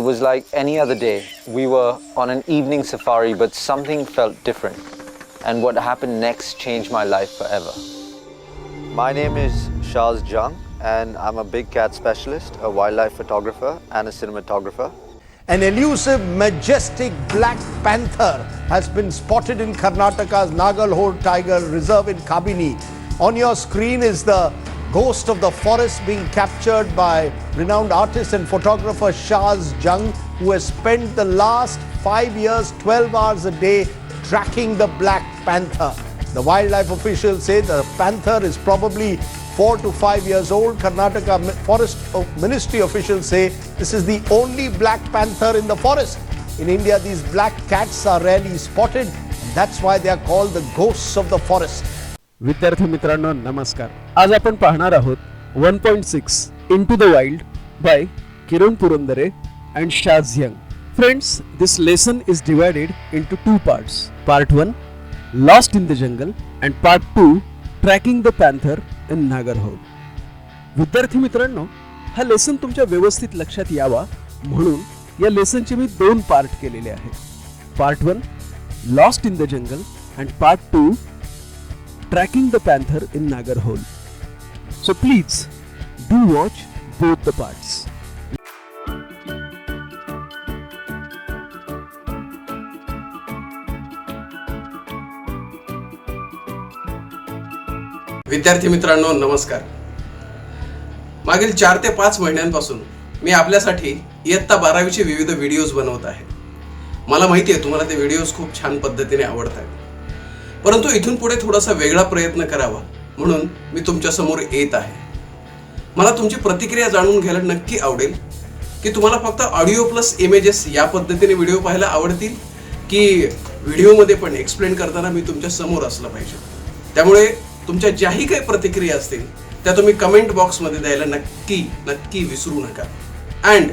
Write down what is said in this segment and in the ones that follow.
was like any other day. We were on an evening safari, but something felt different. And what happened next changed my life forever. My name is Shaz Jung, and I'm a big cat specialist, a wildlife photographer, and a cinematographer. An elusive, majestic black panther has been spotted in Karnataka's Nagalhole Tiger Reserve in Kabini. On your screen is the ghost of the forest being captured by renowned artist and photographer Shaz Jung, who has spent the last 5 years, 12 hours a day tracking the black panther. The wildlife officials say the panther is probably 4 to 5 years old. Karnataka Forest Ministry officials say this is the only black panther in the forest. In India, these black cats are rarely spotted, and that's why they are called the ghosts of the forest. विद्यार्थी मित्रांनो नमस्कार. आज आपण पाहणार आहोत 1.6 Into the Wild by Kiran Purandare and Shaz Jung. Friends, this lesson is divided into two parts. Part 1, Lost in the Jungle, and Part 2, Tracking the Panther in Nagarhole. विद्यार्थी मित्रांनो, हा लेसन तुमच्या व्यवस्थित लक्षात यावा म्हणून या लेसनचे मी 2 पार्ट केलेले आहेत. Part 1, Lost in the Jungle, and Part 2, Tracking the Panther in Nagarhole. So please do watch both the parts. विद्यार्थी मित्रांनो नमस्कार. मागील 4 ते 5 महिन्यांपासून मी आपल्यासाठी इयत्ता 12वीचे विविध व्हिडिओज बनवत आहे. मला माहिती आहे तुम्हाला ते व्हिडिओज खूप छान पद्धतीने आवडतात, परंतु इथून पुढे थोडासा वेगळा प्रयत्न करावा म्हणून मी तुमच्या समोर येत आहे. मला तुमची प्रतिक्रिया जाणून घ्यायला नक्की आवडेल की तुम्हाला फक्त ऑडिओ प्लस इमेजेस या पद्धतीने व्हिडिओ पाहायला आवडतील की व्हिडिओमध्ये पण एक्सप्लेन करताना मी तुमच्या समोर असलं पाहिजे. त्यामुळे तुमच्या ज्याही काही प्रतिक्रिया असतील त्या तुम्ही कमेंट बॉक्समध्ये द्यायला नक्की विसरू नका. And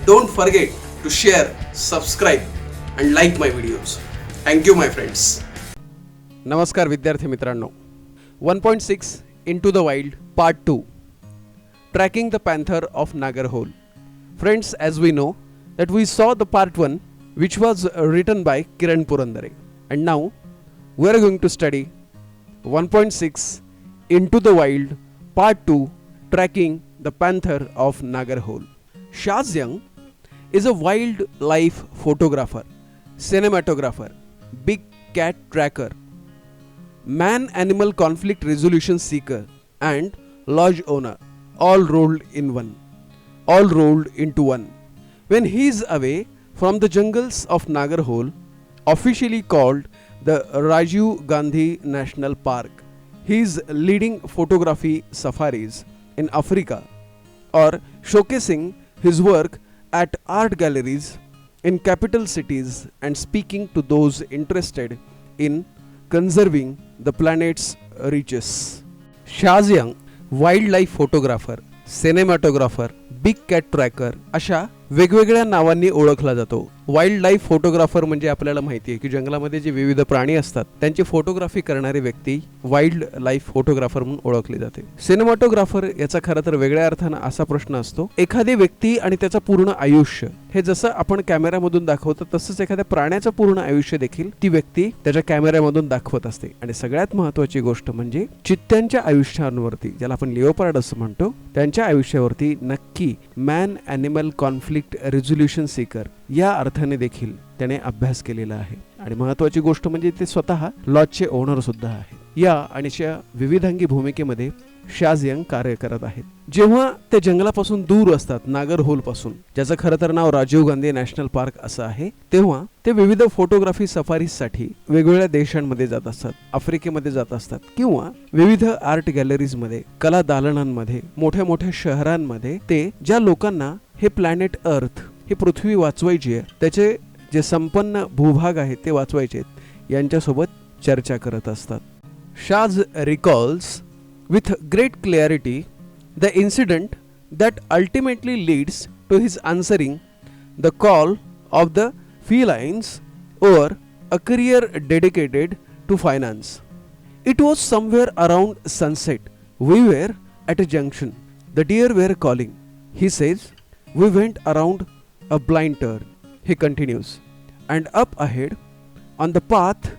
don't forget to share, subscribe and like my videos. Thank you my friends. नमस्कार विद्यार्थी मित्रांनो. 1.6 Into the Wild Part 2, Tracking the Panther of Nagarhole. Friends, as we know that we saw the Part 1 which was written by Kiran Purandare, and now we are going to study 1.6 Into the Wild Part 2, Tracking the Panther of Nagarhole. Shaz Jung is a wildlife photographer, cinematographer, big cat tracker, man-animal conflict resolution seeker, and lodge owner, all rolled into one. When he is away from the jungles of Nagarhole, officially called the Rajiv Gandhi National Park, he is leading photography safaris in Africa or showcasing his work at art galleries in capital cities and speaking to those interested in conserving the planet's riches. Shaz Jung, wildlife photographer, cinematographer, big cat tracker अशा वेगवेगळ्या नावांनी ओळखला जातो. Wild life photographer म्हणजे आपल्याला माहिती आहे की जंगलामध्ये जे विविध प्राणी असतात त्यांची फोटोग्राफी करणारी व्यक्ती वाईल्ड लाईफ फोटोग्राफर म्हणून ओळखली जाते. सिनेमॅटोग्राफर याचा खरं तर वेगळ्या अर्थानं असा प्रश्न असतो, एखादी व्यक्ती आणि त्याचं पूर्ण आयुष्य हे जसं आपण कॅमेऱ्यामधून दाखवतो तसंच एखाद्या प्राण्याचं पूर्ण आयुष्य देखील ती व्यक्ती त्याच्या कॅमेऱ्यामधून दाखवत असते. आणि सगळ्यात महत्त्वाची गोष्ट म्हणजे चित्त्यांच्या आयुष्यावरती, ज्याला आपण लिओपार्ड असं म्हणतो, त्यांच्या आयुष्यावरती नक्की man animal conflict resolution Sikar या अर्थाने देखील त्याने अभ्यास केलेला आहे. आणि महत्त्वाची गोष्ट म्हणजे ते स्वतः लॉजचे ओनर सुद्धा आहेत. या आणि त्या विविधांगी भूमिकेमध्ये शाज यंग कार्य करत आहेत. जेव्हा ते जंगलापासून दूर असतात, नागरहोल पासून, ज्याचं खरं तर नाव राजीव गांधी नॅशनल पार्क असं आहे, तेव्हा ते विविध फोटोग्राफी सफारीसाठी वेगवेगळ्या देशांमध्ये जात असतात, आफ्रिकेमध्ये जात असतात किंवा विविध आर्ट गॅलरीजमध्ये, कला दालनांमध्ये, मोठ्या मोठ्या शहरांमध्ये ते ज्या लोकांना हे प्लॅनेट अर्थ, ही पृथ्वी वाचवायची आहे, त्याचे जे संपन्न भूभाग आहेत ते वाचवायचे आहेत, यांच्यासोबत चर्चा करत असतात. Shaz recalls with great clarity the incident that ultimately leads to his answering the call of the felines over a career dedicated to finance. It was somewhere around sunset. We were at a junction. The deer were calling. He says, we went around a blind turn. He continues, and up ahead, on the path,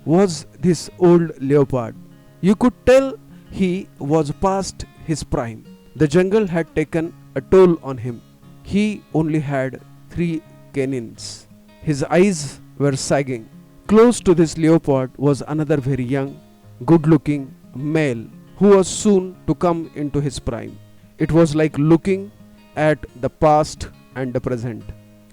was this old leopard. You could tell he was past his prime. The jungle had taken a toll on him. He only had 3 canines. His eyes were sagging. Close to this leopard was another very young, good-looking male who was soon to come into his prime. It was like looking at the past and the present.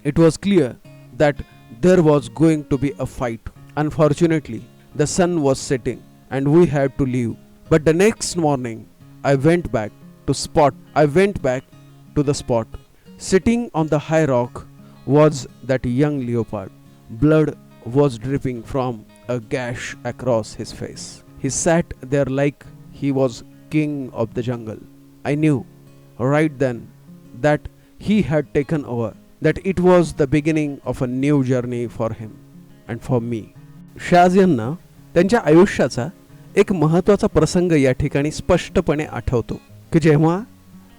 It was clear that there was going to be a fight. Unfortunately, the sun was setting and we had to leave. But the next morning, I went back to the spot. Sitting on the high rock was that young leopard. Blood was dripping from a gash across his face. He sat there like he was king of the jungle. I knew right then that he had taken over, that it was the beginning of a new journey for him and for me. Shaz यांना त्यांच्या आयुष्याचा एक महत्त्वाचा प्रसंग या ठिकाणी स्पष्टपणे आठवतो की जेव्हा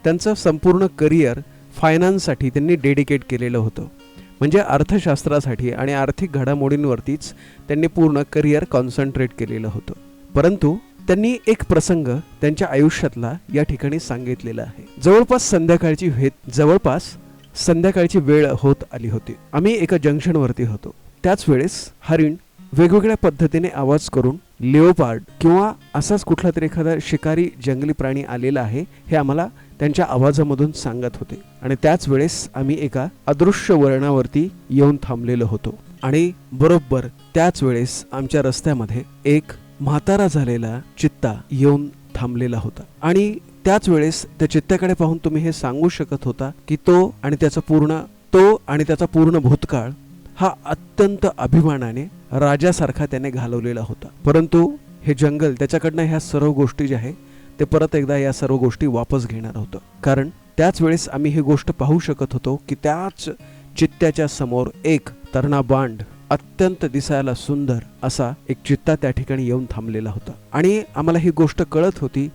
त्यांचं संपूर्ण करिअर फायनान्ससाठी त्यांनी डेडिकेट केलेलं होतं. म्हणजे अर्थशास्त्रासाठी आणि आर्थिक घडामोडींवरतीच त्यांनी पूर्ण करिअर कॉन्सन्ट्रेट केलेलं होतं. परंतु त्यांनी एक प्रसंग त्यांच्या आयुष्यातला या ठिकाणी सांगितलेला आहे. जवळपास संध्याकाळची वेळ होत आली होती. आम्ही एका जंक्शनवरती होतो. त्याच वेळेस हरिण वेगवेगळ्या पद्धतीने आवाज करून लिओपार्ड किंवा असाच कुठला तरी एखादा शिकारी जंगली प्राणी आलेला आहे हे आम्हाला त्यांच्या आवाजामधून सांगत होते. आणि त्याच वेळेस आम्ही एका अदृश्य वळणावरती येऊन थांबलेलो होतो. आणि बरोबर त्याच वेळेस आमच्या रस्त्यामध्ये एक म्हातारा झालेला चित्ता येऊन थांबलेला होता. आणि त्याच वेळेस त्या चित्त्याकडे पाहून तुम्ही हे सांगू शकत होता की तो आणि त्याचा पूर्ण भूतकाळ हा अत्यंत अभिमानाने राजासारखा त्याने घालवलेला होता. परंतु हे जंगल त्याच्याकडनं ह्या सर्व गोष्टी ज्या आहे ते परत एकदा या सर्व गोष्टी वापस घेणार होतं. कारण त्याच वेळेस आम्ही ही गोष्ट पाहू शकत होतो की त्याच चित्त्याच्या समोर एक तरणा बांड अत्यंत दिसायला सुंदर असा एक चित्ता त्या ठिकाणी येऊन थांबलेला होता. आणि आम्हाला ही गोष्ट कळत होती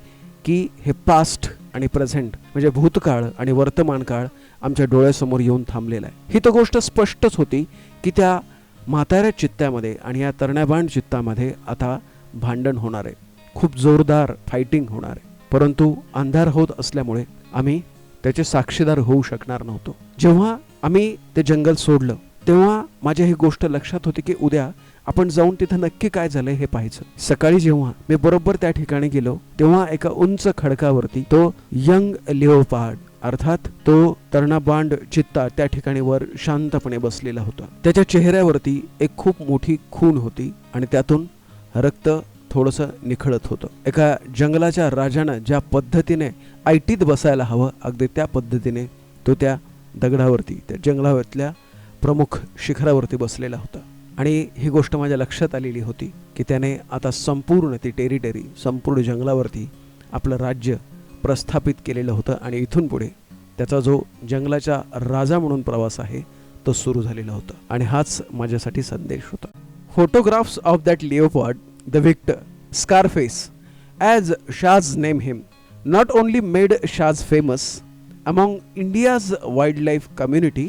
की हे पास्ट आणि प्रेझेंट म्हणजे भूतकाळ आणि वर्तमान काळ आमच्या डोळ्यासमोर येऊन थांबलेला आहे. ही तर गोष्ट स्पष्टच होती की त्या म्हाताऱ्या चित्त्यामध्ये आणि या तरणबांड चित्तामध्ये आता भांडण होणार आहे. खूप जोरदार फायटिंग होणार आहे. परंतु अंधार होत असल्यामुळे आम्ही त्याचे साक्षीदार होऊ शकणार नव्हतो. जेव्हा आम्ही ते जंगल सोडलं तेव्हा माझ्या ही गोष्ट लक्षात होती की उद्या आपण जाऊन तिथं नक्की काय झालंय हे पाहायचं. सकाळी जेव्हा मी बरोबर त्या ठिकाणी गेलो तेव्हा एका उंच खडकावरती तो यंग लिओपार्ड अर्थात तो तरणबांड चित्ता त्या ठिकाणी वर शांतपणे बसलेला होता. त्याच्या चेहऱ्यावरती एक खूप मोठी खून होती आणि त्यातून रक्त थोडंसं निखळत होतं. एका जंगलाच्या राजानं ज्या पद्धतीने ऐटीत बसायला हवं अगदी त्या पद्धतीने तो त्या दगडावरती त्या जंगलातल्या प्रमुख शिखरावरती बसलेला होता. आणि ही गोष्ट माझ्या लक्षात आलेली होती की त्याने आता संपूर्ण ती टेरिटरी संपूर्ण जंगलावरती आपलं राज्य प्रस्थापित केलेलं होतं आणि इथून पुढे त्याचा जो जंगलाचा राजा म्हणून प्रवास आहे तो सुरू झालेला होता. आणि हाच माझ्यासाठी संदेश होता. Photographs of that leopard the Victor Scarface as Shah's named him not only made Shah's famous among India's wildlife community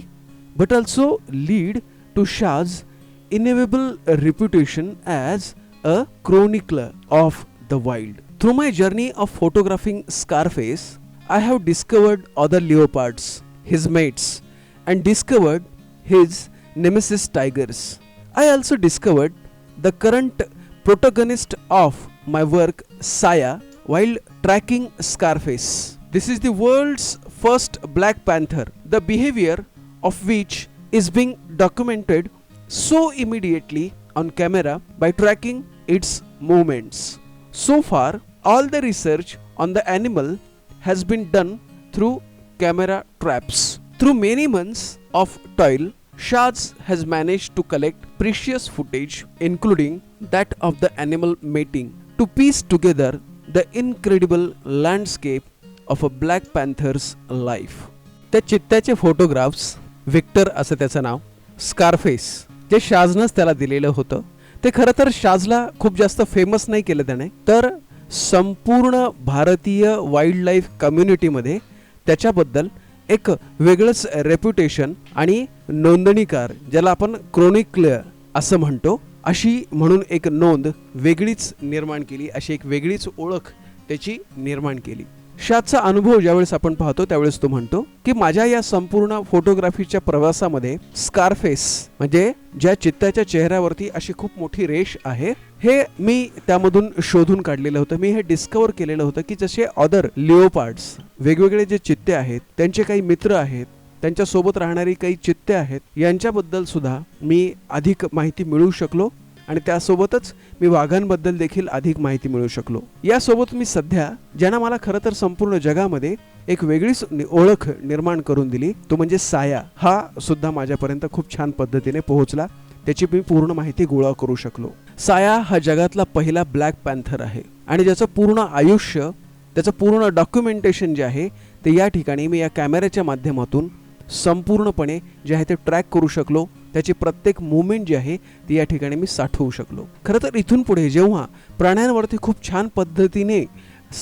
but also lead to Shah's inevitable reputation as a chronicler of the wild. Through my journey of photographing Scarface, I have discovered other leopards, his mates, and discovered his nemesis tigers. I also discovered the current protagonist of my work, Saya, while tracking Scarface. This is the world's first Black Panther, the behavior of which is being documented so immediately on camera by tracking its movements. So far, all the research on the animal has been done through camera traps. Through many months of toil, Shahz has managed to collect precious footage, including that of the animal mating, to piece together the incredible landscape of a Black Panther's life. त्या चित्त्याचे photographs Victor असं त्याचं नाव Scarface जे शाजनंच त्याला दिलेलं होतं ते खरं तर शाजला खूप जास्त फेमस नाही केलं त्याने तर संपूर्ण भारतीय वाईल्ड लाईफ कम्युनिटीमध्ये त्याच्याबद्दल एक वेगळंच रेप्युटेशन आणि नोंदणीकार, ज्याला आपण क्रोनिकलर असं म्हणतो, अशी म्हणून एक नोंद वेगळीच निर्माण केली, अशी एक वेगळीच ओळख त्याची निर्माण केली. शादचा अनुभव ज्यावेळेस आपण पाहतो त्यावेळेस तो म्हणतो की माझ्या या संपूर्ण फोटोग्राफीच्या प्रवासामध्ये स्कारफेस म्हणजे ज्या चित्त्याच्या चेहऱ्यावरती अशी खूप मोठी रेष आहे, हे मी त्यामधून शोधून काढलेलं होतं. मी हे डिस्कवर केलेलं होतं की जसे अदर लिओपार्ड्स, वेगवेगळे जे चित्ते आहेत, त्यांचे काही मित्र आहेत, त्यांच्या सोबत राहणारी काही चित्ते आहेत, यांच्याबद्दल सुद्धा मी अधिक माहिती मिळवू शकलो आणि त्यासोबतच मी वाघांबद्दल देखील अधिक माहिती मिळवू शकलो. यासोबत मी सध्या ज्यांना मला खरं तर संपूर्ण जगामध्ये एक वेगळीच ओळख निर्माण करून दिली, तो म्हणजे साया, हा सुद्धा माझ्यापर्यंत खूप छान पद्धतीने पोहोचला. त्याची मी पूर्ण माहिती गोळा करू शकलो. साया हा जगातला पहिला ब्लॅक पॅन्थर आहे आणि ज्याचं पूर्ण आयुष्य, त्याचं पूर्ण डॉक्युमेंटेशन जे आहे ते या ठिकाणी मी या कॅमेऱ्याच्या माध्यमातून संपूर्णपणे जे आहे ते ट्रॅक करू शकलो. त्याची प्रत्येक मुवमेंट जी आहे ती या ठिकाणी मी साठवू शकलो. खरं तर इथून पुढे जेव्हा प्राण्यांवरती खूप छान पद्धतीने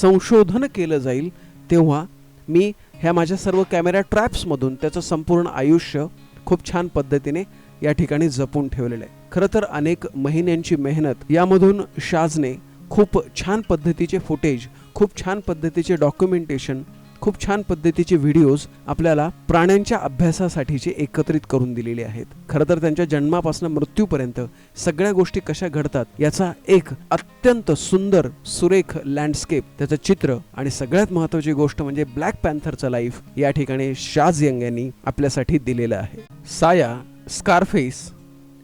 संशोधन केलं जाईल, तेव्हा मी ह्या माझ्या सर्व कॅमेरा ट्रॅप्समधून त्याचं संपूर्ण आयुष्य खूप छान पद्धतीने या ठिकाणी जपून ठेवलेलं आहे. खरं तर अनेक महिन्यांची मेहनत यामधून शाजने खूप छान पद्धतीचे फुटेज, खूप छान पद्धतीचे डॉक्युमेंटेशन, खूप छान पद्धतीचे व्हिडिओज आपल्याला प्राण्यांच्या अभ्यासासाठीचे एकत्रित करून दिलेले आहेत. खरं तर त्यांच्या जन्मापासून मृत्यूपर्यंत सगळ्या गोष्टी कशा घडतात याचा एक अत्यंत सुंदर सुरेख लँडस्केप, त्याचं चित्र आणि सगळ्यात महत्त्वाची गोष्ट म्हणजे ब्लॅक पॅन्थरचं लाईफ या ठिकाणी शाज यंग यांनी आपल्यासाठी दिलेलं आहे. साया, Scarface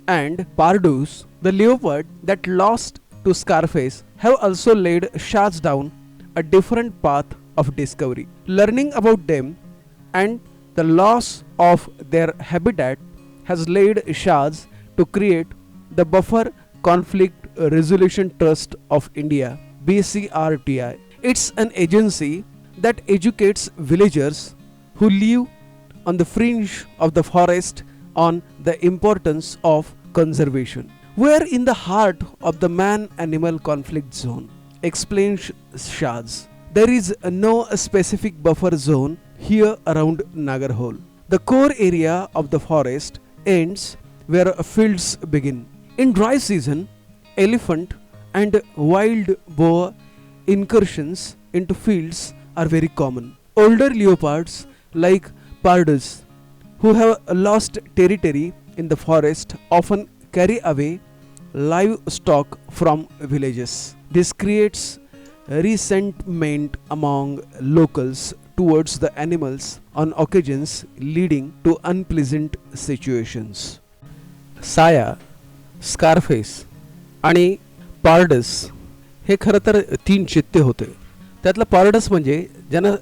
and Pardus, the leopard that lost to Scarface, have also led Shaz down a different path of discovery. Learning about them and the loss of their habitat has led Shaz to create the Buffer Conflict Resolution Trust of India, BCRTI. It's an agency that educates villagers who live on the fringe of the forest on the importance of conservation. We are in the heart of the man-animal conflict zone, explains Shaz. There is no specific buffer zone here around Nagarhole. The core area of the forest ends where fields begin. In dry season, elephant and wild boar incursions into fields are very common. Older leopards like Pardus, who have lost territory in the forest, often carry away livestock from villages. This creates resentment among locals towards the animals, on occasions leading to unpleasant situations. साया, Scarface आणि pardus हे खरं तर 3 चित्ते होते. त्यातला pardus म्हणजे ज्यांना,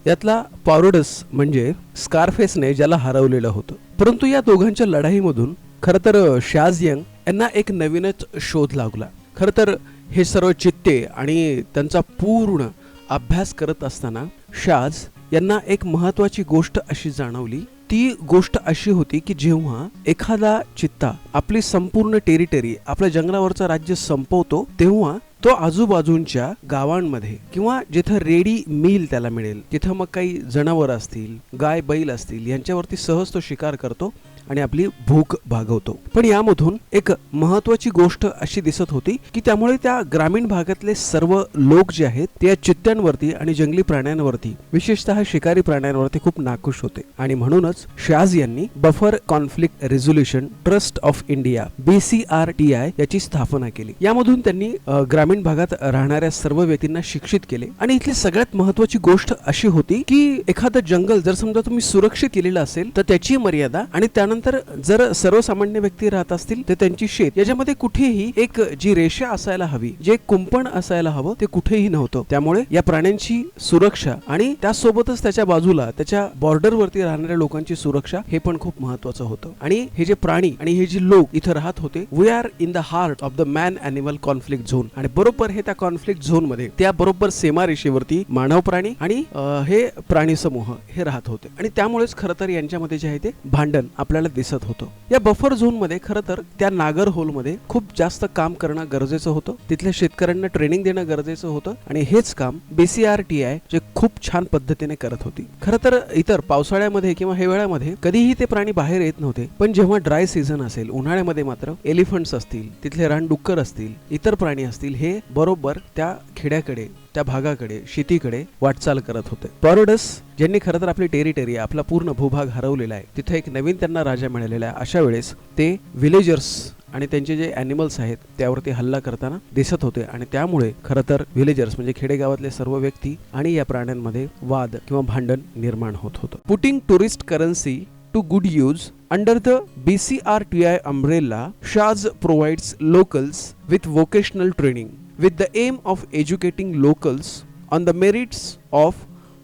यातला पारोडस म्हणजे स्कारफेसने ज्याला हरवलेलं होतं. परंतु या दोघांच्या लढाईमधून खरं तर शाज यंग यांना एक नवीनच शोध लागला. खरं तर हे सर्व चित्ते आणि त्यांचा पूर्ण अभ्यास करत असताना शाज यांना एक महत्त्वाची गोष्ट अशी जाणवली. ती गोष्ट अशी होती की जेव्हा एखादा चित्ता आपली संपूर्ण टेरिटरी, आपल्या जंगलावरचं राज्य संपवतो, तेव्हा तो आजूबाजूच्या गावांमध्ये किंवा जिथं रेडी मील त्याला मिळेल, तिथं मग काही जनावर असतील, गाय बैल असतील, यांच्यावरती सहज तो शिकार करतो आणि आपली भूक भागवतो. पण यामधून एक महत्त्वाची गोष्ट अशी दिसत होती की त्यामुळे त्या ग्रामीण भागातले सर्व लोक जे आहेत ते या चित्त्यांवरती आणि जंगली प्राण्यांवरती, विशेषतः शिकारी प्राण्यांवरती खूप नाखुश होते. आणि म्हणूनच शाज यांनी buffer conflict resolution trust of India, BCRTI याची स्थापना केली. यामधून त्यांनी ग्रामीण भागात राहणाऱ्या सर्व व्यक्तींना शिक्षित केले. आणि इथली सगळ्यात महत्त्वाची गोष्ट अशी होती की एखादं जंगल जर समजा तुम्ही सुरक्षित केलेलं असेल तर त्याची मर्यादा, आणि त्यानंतर जर सर्वसामान्य व्यक्ती राहत असतील तर त्यांची शेत, याच्यामध्ये कुठेही एक जी रेषा असायला हवी, जे कुंपण असायला हवं, ते कुठेही नव्हतं. त्यामुळे या प्राण्यांची सुरक्षा आणि त्यासोबतच त्याच्या बाजूला त्याच्या बॉर्डरवरती राहणाऱ्या लोकांची सुरक्षा हे पण खूप महत्त्वाचं होतं. आणि हे जे प्राणी आणि हे जे लोक इथं राहत होते, we are in the heart of the man animal conflict zone. आणि बरोबर हे त्या कॉन्फ्लिक्ट झोन मध्ये, त्या बरोबर सीमारेषेवरती मानव प्राणी आणि हे प्राणी समूह हे राहत होते. आणि त्यामुळेच खरं तर यांच्यामध्ये जे आहे ते भांडण आपल्याला आपल्याला दिसत होतं. या बफर झोन मध्ये खरं तर त्या नागर होल मध्ये खूप जास्त काम करणं गरजेचं होतं. तिथल्या शेतकऱ्यांना ट्रेनिंग देणं गरजेचं होतं आणि हेच काम BCRTI जे खूप छान पद्धतीने करत होती. खरं तर इतर पावसाळ्यामध्ये किंवा हिवाळ्यामध्ये कधीही ते प्राणी बाहेर येत नव्हते, पण जेव्हा ड्राय सीझन असेल, उन्हाळ्यामध्ये मात्र एलिफंट्स असतील, तिथले रानडुक्कर असतील, इतर प्राणी असतील, हे बरोबर त्या खेड्याकडे, त्या भागाकडे, शेतीकडे वाटचाल करत होते. टॉर्नडस ज्यांनी खरं तर आपली टेरिटरी, आपला पूर्ण भूभाग हरवलेला आहे, तिथे एक नवीन त्यांना राजा मिळालेला आहे. अशा वेळेस ते विलेजर्स आणि त्यांचे जे ॲनिमल्स आहेत त्यावरती हल्ला करताना दिसत होते आणि त्यामुळे खरं तर विलेजर्स म्हणजे खेडेगावातले सर्व व्यक्ती आणि या प्राण्यांमध्ये वाद किंवा भांडण निर्माण होत होतं. Putting tourist currency to good use under the BCRTI umbrella, Shaz provides locals with vocational training with the aim of educating locals on the merits of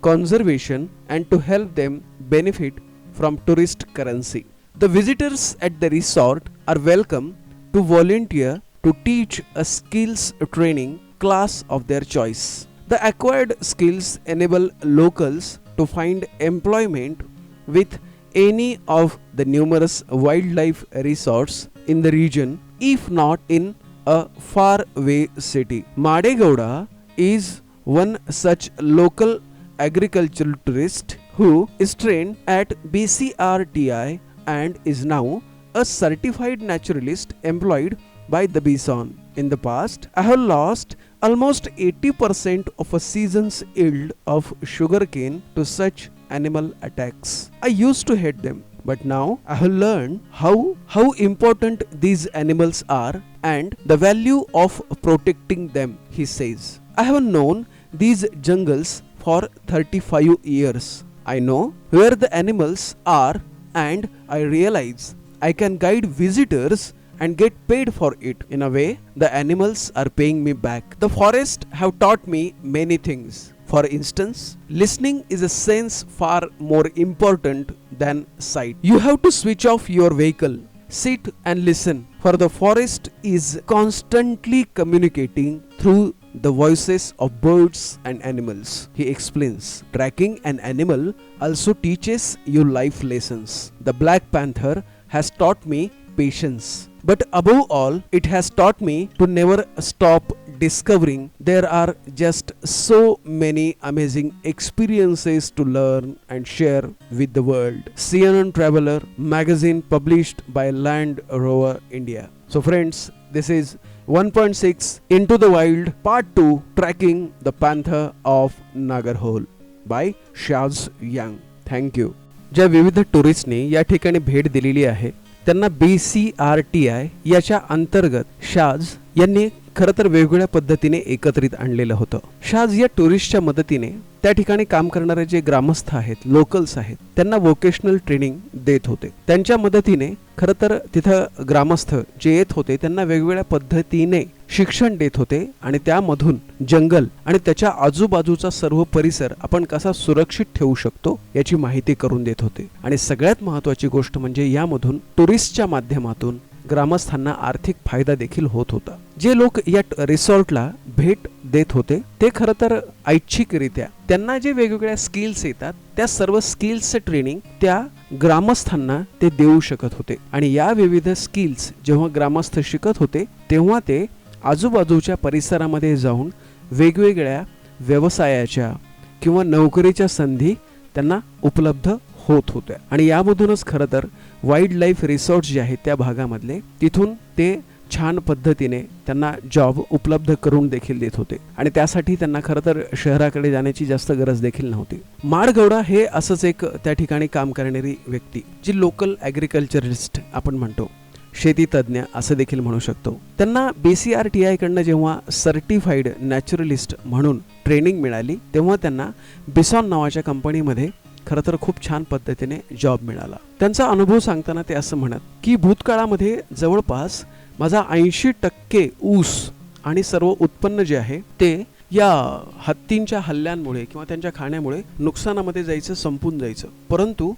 conservation and to help them benefit from tourist currency. The visitors at the resort are welcome to volunteer to teach a skills training class of their choice. The acquired skills enable locals to find employment with any of the numerous wildlife resorts in the region, if not in a faraway city. Madegowda is one such local agricultural tourist who is trained at BCRTI and is now a certified naturalist employed by the Bison. In the past, I have lost almost 80% of a season's yield of sugarcane to such animal attacks. I used to hate them, but now I have learned how important these animals are and the value of protecting them, he says. I have known these jungles for 35 years. I know where the animals are and I realize I can guide visitors and get paid for it. In a way, the animals are paying me back. The forest have taught me many things. For instance, listening is a sense far more important than sight. You have to switch off your vehicle, sit and listen, for the forest is constantly communicating through the voices of birds and animals, he explains. Tracking an animal also teaches you life lessons. The Black Panther has taught me patience, but above all, it has taught me to never stop discovering. There are just so many amazing experiences to learn and share with the world. CNN Traveler magazine published by Land Rover India. So friends, this is 1.6 Into the Wild Part 2, Tracking the Panther of Nagarhole by Shaz Young. Thank you. ज्या विविध टुरिस्टने या ठिकाणी भेट दिलेली आहे त्यांना BCRTI याच्या अंतर्गत शाज यांनी खरं तर वेगवेगळ्या पद्धतीने एकत्रित आणलेलं होतं. शाज या टुरिस्टच्या मदतीने त्या ठिकाणी काम करणारे जे ग्रामस्थ आहेत, लोकल्स आहेत, त्यांना वोकेशनल ट्रेनिंग देत होते. त्यांच्या मदतीने खरं तर तिथं ग्रामस्थ जे येत होते त्यांना वेगवेगळ्या पद्धतीने शिक्षण देत होते आणि त्यामधून जंगल आणि त्याच्या आजूबाजूचा सर्व परिसर आपण कसा सुरक्षित ठेवू शकतो याची माहिती करून देत होते. आणि सगळ्यात महत्त्वाची गोष्ट म्हणजे यामधून टुरिस्टच्या माध्यमातून ग्रामस्थांना आर्थिक फायदा देखील होत होता. जे लोक या रिसॉर्टला भेट देत होते ते खरं तर ऐच्छिकरित्या त्यांना जे वेगवेगळ्या स्किल्स येतात त्या सर्व स्किल्सचं ट्रेनिंग त्या ग्रामस्थांना ते देऊ शकत होते. आणि या विविध स्किल्स जेव्हा ग्रामस्थ शिकत होते तेव्हा ते आजूबाजूच्या परिसरामध्ये जाऊन वेगवेगळ्या व्यवसायाच्या किंवा नोकरीच्या संधी त्यांना उपलब्ध होत होत्या. आणि यामधूनच खरं तर वाईल्ड लाईफ रिसॉर्ट्स जे आहेत त्या भागामधले तिथून ते छान पद्धतीने त्यांना जॉब उपलब्ध करून देखील देत होते आणि त्यासाठी त्यांना खरं तर शहराकडे जाण्याची जास्त गरज देखील नव्हती. माडगौडा हे असंच एक त्या ठिकाणी काम करणारी व्यक्ती जी लोकल ॲग्रिकल्चरिस्ट आपण म्हणतो, शेती तज्ज्ञ असं देखील म्हणू शकतो. त्यांना BCRTI कडनं जेव्हा सर्टिफाईड नॅचरलिस्ट म्हणून ट्रेनिंग मिळाली तेव्हा त्यांना बिसॉन नावाच्या कंपनीमध्ये खरं तर खूप छान पद्धतीने जॉब मिळाला. त्यांचा अनुभव सांगताना ते असं म्हणत की भूतकाळामध्ये जवळपास माझा 80% ऊस आणि सर्व उत्पन्न जे आहे ते या हत्तींच्या हल्ल्यांमुळे किंवा त्यांच्या खाण्यामुळे नुकसानामध्ये जायचं, संपून जायचं. परंतु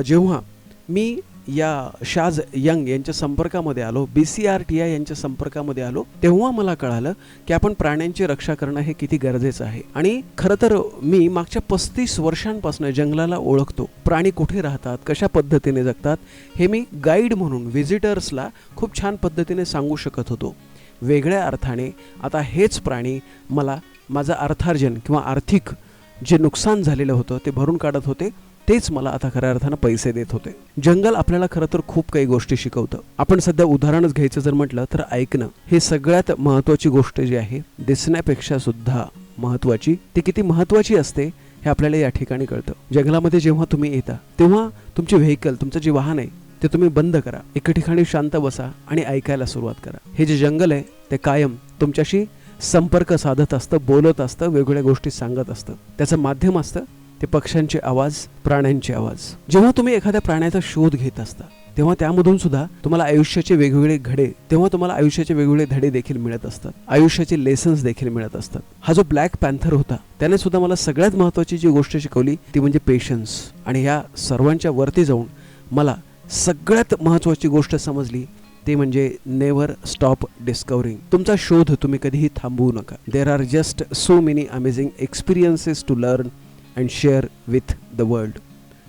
जेव्हा मी या शाज यंग यांच्या संपर्कामध्ये आलो, BCRTI यांच्या संपर्कामध्ये आलो, तेव्हा मला कळालं की आपण प्राण्यांची रक्षा करणं हे किती गरजेचं आहे. आणि खरं तर मी मागच्या 35 वर्षांपासून जंगलाला ओळखतो. प्राणी कुठे राहतात, कशा पद्धतीने जगतात हे मी गाईड म्हणून व्हिजिटर्सला खूप छान पद्धतीने सांगू शकत होतो. वेगळ्या अर्थाने आता हेच प्राणी मला माझं अर्थार्जन किंवा आर्थिक जे नुकसान झालेलं होतं ते भरून काढत होते. तेच मला आता खऱ्या अर्थानं पैसे देत होते. जंगल आपल्याला खरं तर खूप काही गोष्टी शिकवतं. आपण सध्या उदाहरणच घ्यायचं जर म्हटलं तर ऐकणं हे सगळ्यात महत्त्वाची गोष्ट जी आहे, दिसण्यापेक्षा सुद्धा महत्त्वाची. ती किती महत्त्वाची असते हे आपल्याला या ठिकाणी कळतं. जंगलामध्ये जेव्हा तुम्ही येता तेव्हा तुमचे व्हेकल, तुमचं जे वाहन आहे ते तुम्ही बंद करा, एका ठिकाणी शांत बसा आणि ऐकायला सुरुवात करा. हे जे जंगल आहे ते कायम तुमच्याशी संपर्क साधत असतं, बोलत असतं, वेगवेगळ्या गोष्टी सांगत असतं. त्याचं माध्यम असतं ते पक्ष्यांचे आवाज, प्राण्यांचे आवाज. जेव्हा तुम्ही एखाद्या प्राण्याचा शोध घेत असता तेव्हा त्यामधून सुद्धा तुम्हाला आयुष्याचे वेगवेगळे धडे देखील मिळत असतात, आयुष्याचे लेसन्स देखील मिळत असतात. हा जो ब्लॅक पॅन्थर होता त्याने सुद्धा मला सगळ्यात महत्त्वाची जी गोष्ट शिकवली ती म्हणजे पेशन्स. आणि ह्या सर्वांच्या वरती जाऊन मला सगळ्यात महत्त्वाची गोष्ट समजली ते म्हणजे नेव्हर स्टॉप डिस्कवरिंग. तुमचा शोध तुम्ही कधीही थांबवू नका. There are just so many amazing experiences to learn and share with the world.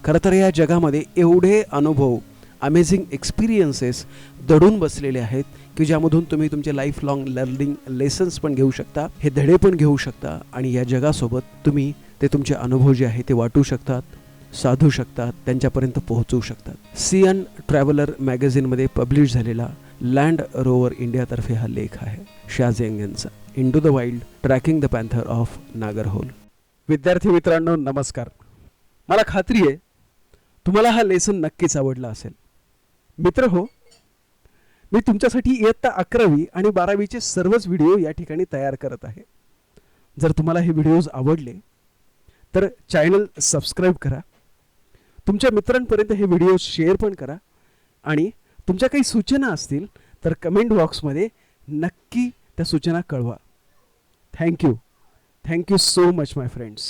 खरं तर या जगामध्ये एवढे अनुभव, अमेझिंग एक्सपिरियन्सेस दडून बसलेले आहेत की ज्यामधून तुम्ही तुमचे लाईफ लाँग लर्निंग लेसन्स पण घेऊ शकता, हे धडे पण घेऊ शकता आणि या जगासोबत तुम्ही ते तुमचे अनुभव जे आहे ते वाटू शकतात, साधू शकतात, त्यांच्यापर्यंत पोहोचवू शकतात. सीएन ट्रॅव्हलर मॅगझिनमध्ये पब्लिश झालेला लँड रोवर इंडियातर्फे हा लेख आहे शाज यंग यांचा, into the wild tracking the panther of Nagarhole. विद्यार्थी मित्रांनो नमस्कार. मला खात्री आहे तुम्हाला हा लेसन नक्कीच आवडला असेल. मित्र हो, मी तुमच्यासाठी इयत्ता 11वी आणि 12वीचे सर्वच व्हिडिओ या ठिकाणी तयार करत आहे. जर तुम्हाला हे व्हिडिओज आवडले तर चॅनल सबस्क्राईब करा, तुमच्या मित्रांपर्यंत हे व्हिडिओ शेअर पण करा आणि तुमच्या काही सूचना असतील तर कमेंट बॉक्समध्ये नक्की त्या सूचना कळवा. थँक्यू सो मच माय फ्रेंड्स.